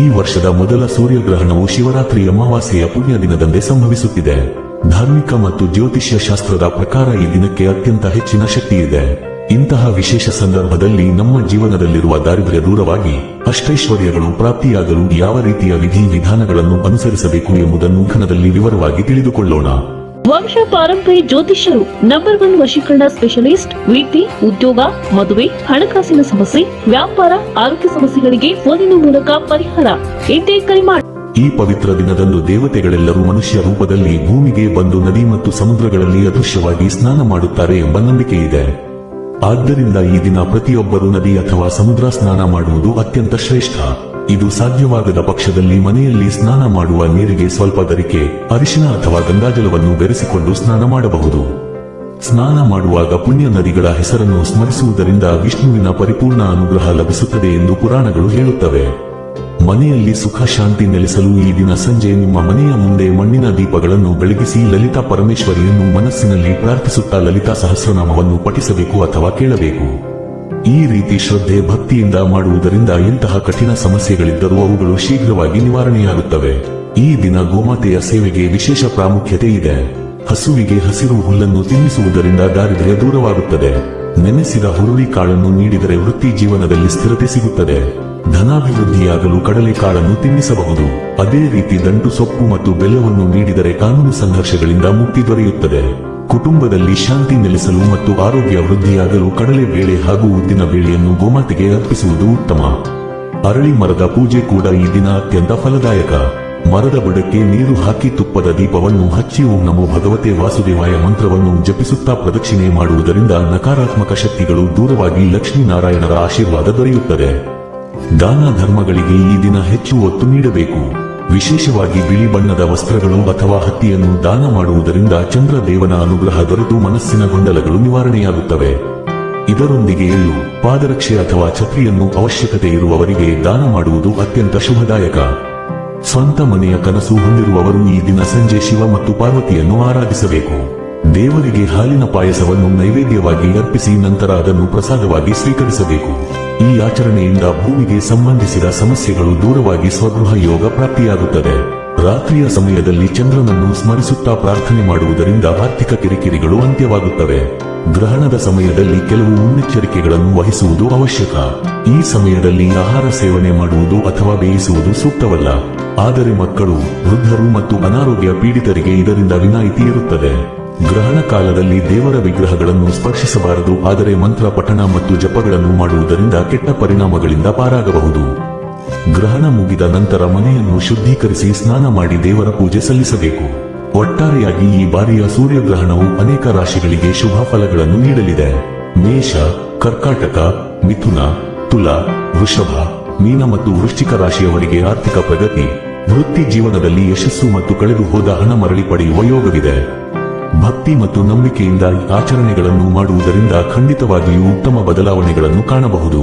ಈ ವರ್ಷದ ಮೊದಲ ಸೂರ್ಯಗ್ರಹಣವು ಶಿವರಾತ್ರಿ ಅಮಾವಾಸ್ಯೆಯ ಪುಣ್ಯ ದಿನದಂದೇ ಸಂಭವಿಸುತ್ತಿದೆ. ಧಾರ್ಮಿಕ ಮತ್ತು ಜ್ಯೋತಿಷ್ಯ ಶಾಸ್ತ್ರದ ಪ್ರಕಾರ ಈ ದಿನಕ್ಕೆ ಅತ್ಯಂತ ಹೆಚ್ಚಿನ ಶಕ್ತಿ ಇದೆ. ಇಂತಹ ವಿಶೇಷ ಸಂದರ್ಭದಲ್ಲಿ ನಮ್ಮ ಜೀವನದಲ್ಲಿರುವ ದಾರಿದ್ರ್ಯ ದೂರವಾಗಿ ಅಷ್ಟೈಶ್ವರ್ಯಗಳು ಪ್ರಾಪ್ತಿಯಾಗಲು ಯಾವ ರೀತಿಯ ವಿಧಿ ವಿಧಾನಗಳನ್ನು ಅನುಸರಿಸಬೇಕು ಎಂಬುದನ್ನು ಘನದಲ್ಲಿ ವಿವರವಾಗಿ ತಿಳಿದುಕೊಳ್ಳೋಣ. ವಂಶ ಪಾರಂಪರ್ಯ ಜ್ಯೋತಿಷ್ಯರು ನಂಬರ್ 1 ವಶೀಕರಣ ಸ್ಪೆಷಲಿಸ್ಟ್. ವೃತ್ತಿ, ಉದ್ಯೋಗ, ಮದುವೆ, ಹಣಕಾಸಿನ ಸಮಸ್ಯೆ, ವ್ಯಾಪಾರ, ಆರೋಗ್ಯ ಸಮಸ್ಯೆಗಳಿಗೆ ಫೋನಿನ ಮೂಲಕ ಪರಿಹಾರ. ಇದೇ ಕರೆ ಮಾಡಿ. ಈ ಪವಿತ್ರ ದಿನದಂದು ದೇವತೆಗಳೆಲ್ಲರೂ ಮನುಷ್ಯ ರೂಪದಲ್ಲಿ ಭೂಮಿಗೆ ಬಂದು ನದಿ ಮತ್ತು ಸಮುದ್ರಗಳಲ್ಲಿ ಅದೃಶ್ಯವಾಗಿ ಸ್ನಾನ ಮಾಡುತ್ತಾರೆ ಎಂಬ ನಂಬಿಕೆ ಇದೆ. ಆದ್ದರಿಂದ ಈ ದಿನ ಪ್ರತಿಯೊಬ್ಬರು ನದಿ ಅಥವಾ ಸಮುದ್ರ ಸ್ನಾನ ಮಾಡುವುದು ಅತ್ಯಂತ ಶ್ರೇಷ್ಠ. ಇದು ಸಾಧ್ಯವಾಗದ ಪಕ್ಷದಲ್ಲಿ ಮನೆಯಲ್ಲಿ ಸ್ನಾನ ಮಾಡುವ ನೀರಿಗೆ ಸ್ವಲ್ಪ ಗರಿಕೆ, ಅರಿಶಿನ ಅಥವಾ ಗಂಗಾಜಲವನ್ನು ಬೆರೆಸಿಕೊಂಡು ಸ್ನಾನ ಮಾಡಬಹುದು. ಸ್ನಾನ ಮಾಡುವಾಗ ಪುಣ್ಯ ನದಿಗಳ ಹೆಸರನ್ನು ಸ್ಮರಿಸುವುದರಿಂದ ವಿಷ್ಣುವಿನ ಪರಿಪೂರ್ಣ ಅನುಗ್ರಹ ಲಭಿಸುತ್ತದೆ ಎಂದು ಪುರಾಣಗಳು ಹೇಳುತ್ತವೆ. ಮನೆಯಲ್ಲಿ ಸುಖ ಶಾಂತಿ ನೆಲೆಸಲು ಈ ದಿನ ಸಂಜೆ ನಿಮ್ಮ ಮನೆಯ ಮುಂದೆ ಮಣ್ಣಿನ ದೀಪಗಳನ್ನು ಬೆಳಗಿಸಿ ಲಲಿತಾ ಪರಮೇಶ್ವರಿಯನ್ನು ಮನಸ್ಸಿನಲ್ಲಿ ಪ್ರಾರ್ಥಿಸುತ್ತಾ ಲಲಿತಾ ಸಹಸ್ರನಾಮವನ್ನು ಪಠಿಸಬೇಕು ಅಥವಾ ಕೇಳಬೇಕು. ಈ ರೀತಿ ಶ್ರದ್ಧೆ ಭಕ್ತಿಯಿಂದ ಮಾಡುವುದರಿಂದ ಎಂತಹ ಕಠಿಣ ಸಮಸ್ಯೆಗಳಿದ್ದರೂ ಅವುಗಳು ಶೀಘ್ರವಾಗಿ ನಿವಾರಣೆಯಾಗುತ್ತವೆ. ಈ ದಿನ ಗೋಮಾತೆಯ ಸೇವೆಗೆ ವಿಶೇಷ ಪ್ರಾಮುಖ್ಯತೆ ಇದೆ. ಹಸುವಿಗೆ ಹಸಿರು ಹುಲ್ಲನ್ನು ತಿನ್ನಿಸುವುದರಿಂದ ದಾರಿದ್ರ್ಯ ದೂರವಾಗುತ್ತದೆ. ನೆನೆಸಿದ ಹುರುಳಿ ಕಾಳನ್ನು ನೀಡಿದರೆ ವೃತ್ತಿ ಜೀವನದಲ್ಲಿ ಸ್ಥಿರತೆ ಸಿಗುತ್ತದೆ. ಧನಾಭಿವೃದ್ಧಿಯಾಗಲು ಕಡಲೆಕಾಳನ್ನು ತಿನ್ನಿಸಬಹುದು. ಅದೇ ರೀತಿ ದಂಟು ಸೊಪ್ಪು ಮತ್ತು ಬೆಲ್ಲವನ್ನು ನೀಡಿದರೆ ಕಾನೂನು ಸಂಘರ್ಷಗಳಿಂದ ಮುಕ್ತಿ ದೊರೆಯುತ್ತದೆ. ಕುಟುಂಬದಲ್ಲಿ ಶಾಂತಿ ನೆಲೆಸಲು ಮತ್ತು ಆರೋಗ್ಯ ವೃದ್ಧಿಯಾಗಲು ಕಡಲೆ ಬೇಳೆ ಹಾಗೂ ಉದ್ದಿನ ಬೇಳೆಯನ್ನು ಗೋಮಾತೆಗೆ ಅರ್ಪಿಸುವುದು ಉತ್ತಮ. ಅರಳಿ ಮರದ ಪೂಜೆ ಕೂಡ ಈ ದಿನ ಅತ್ಯಂತ ಫಲದಾಯಕ. ಮರದ ಬುಡಕ್ಕೆ ನೀರು ಹಾಕಿ ತುಪ್ಪದ ದೀಪವನ್ನು ಹಚ್ಚಿ ಓಂ ನಮೋ ಭಗವತೆ ವಾಸುದೇವಾಯ ಮಂತ್ರವನ್ನು ಜಪಿಸುತ್ತಾ ಪ್ರದಕ್ಷಿಣೆ ಮಾಡುವುದರಿಂದ ನಕಾರಾತ್ಮಕ ಶಕ್ತಿಗಳು ದೂರವಾಗಿ ಲಕ್ಷ್ಮೀನಾರಾಯಣರ ಆಶೀರ್ವಾದ ದೊರೆಯುತ್ತದೆ. ದಾನ ಧರ್ಮಗಳಿಗೆ ಈ ದಿನ ಹೆಚ್ಚು ಒತ್ತು ನೀಡಬೇಕು. ವಿಶೇಷವಾಗಿ ಬಿಳಿ ಬಣ್ಣದ ವಸ್ತ್ರಗಳು ಅಥವಾ ಹತ್ತಿಯನ್ನು ದಾನ ಮಾಡುವುದರಿಂದ ಚಂದ್ರ ದೇವನ ಅನುಗ್ರಹ ದೊರೆತು ಮನಸ್ಸಿನ ಗೊಂದಲಗಳು ನಿವಾರಣೆಯಾಗುತ್ತವೆ. ಇದರೊಂದಿಗೆ ಎಳ್ಳು, ಪಾದರಕ್ಷೆ ಅಥವಾ ಛತ್ರಿಯನ್ನು ಅವಶ್ಯಕತೆ ಇರುವವರಿಗೆ ದಾನ ಮಾಡುವುದು ಅತ್ಯಂತ ಶುಭದಾಯಕ. ಸ್ವಂತ ಮನೆಯ ಕನಸು ಹೊಂದಿರುವವರು ಈ ದಿನ ಸಂಜೆ ಶಿವ ಮತ್ತು ಪಾರ್ವತಿಯನ್ನು ಆರಾಧಿಸಬೇಕು. ದೇವರಿಗೆ ಹಾಲಿನ ಪಾಯಸವನ್ನು ನೈವೇದ್ಯವಾಗಿ ಅರ್ಪಿಸಿ ನಂತರ ಅದನ್ನು ಪ್ರಸಾದವಾಗಿ ಸ್ವೀಕರಿಸಬೇಕು. ಈ ಆಚರಣೆಯಿಂದ ಭೂಮಿಗೆ ಸಂಬಂಧಿಸಿದ ಸಮಸ್ಯೆಗಳು ದೂರವಾಗಿ ಸ್ವಗೃಹ ಯೋಗ ಪ್ರಾಪ್ತಿಯಾಗುತ್ತದೆ. ರಾತ್ರಿಯ ಸಮಯದಲ್ಲಿ ಚಂದ್ರನನ್ನು ಸ್ಮರಿಸುತ್ತಾ ಪ್ರಾರ್ಥನೆ ಮಾಡುವುದರಿಂದ ಆರ್ಥಿಕ ಕಿರಿಕಿರಿಗಳು ಅಂತ್ಯವಾಗುತ್ತವೆ. ಗ್ರಹಣದ ಸಮಯದಲ್ಲಿ ಕೆಲವು ಮುನ್ನೆಚ್ಚರಿಕೆಗಳನ್ನು ವಹಿಸುವುದು ಅವಶ್ಯಕ. ಈ ಸಮಯದಲ್ಲಿ ಆಹಾರ ಸೇವನೆ ಮಾಡುವುದು ಅಥವಾ ಬೇಯಿಸುವುದು ಸೂಕ್ತವಲ್ಲ. ಆದರೆ ಮಕ್ಕಳು, ವೃದ್ಧರು ಮತ್ತು ಅನಾರೋಗ್ಯ ಪೀಡಿತರಿಗೆ ಇದರಿಂದ ವಿನಾಯಿತಿ ಇರುತ್ತದೆ. ಗ್ರಹಣ ಕಾಲದಲ್ಲಿ ದೇವರ ವಿಗ್ರಹಗಳನ್ನು ಸ್ಪರ್ಶಿಸಬಾರದು. ಆದರೆ ಮಂತ್ರ ಪಠಣ ಮತ್ತು ಜಪಗಳನ್ನು ಮಾಡುವುದರಿಂದ ಕೆಟ್ಟ ಪರಿಣಾಮಗಳಿಂದ ಪಾರಾಗಬಹುದು. ಗ್ರಹಣ ಮುಗಿದ ನಂತರ ಮನೆಯನ್ನು ಶುದ್ಧೀಕರಿಸಿ ಸ್ನಾನ ಮಾಡಿ ದೇವರ ಪೂಜೆ ಸಲ್ಲಿಸಬೇಕು. ಒಟ್ಟಾರೆಯಾಗಿ ಈ ಬಾರಿಯ ಸೂರ್ಯಗ್ರಹಣವು ಅನೇಕ ರಾಶಿಗಳಿಗೆ ಶುಭ ಫಲಗಳನ್ನು ನೀಡಲಿದೆ. ಮೇಷ, ಕರ್ಕಾಟಕ, ಮಿಥುನ, ತುಲಾ, ವೃಷಭ, ಮೀನ ಮತ್ತು ವೃಶ್ಚಿಕ ರಾಶಿಯವರಿಗೆ ಆರ್ಥಿಕ ಪ್ರಗತಿ, ವೃತ್ತಿ ಜೀವನದಲ್ಲಿ ಯಶಸ್ಸು ಮತ್ತು ಕಳೆದು ಹೋದ ಹಣ ಮರಳಿ ಪಡೆಯುವ ಯೋಗವಿದೆ. ಭಕ್ತಿ ಮತ್ತು ನಂಬಿಕೆಯಿಂದ ಈ ಆಚರಣೆಗಳನ್ನು ಮಾಡುವುದರಿಂದ ಖಂಡಿತವಾಗಿಯೂ ಉತ್ತಮ ಬದಲಾವಣೆಗಳನ್ನು ಕಾಣಬಹುದು.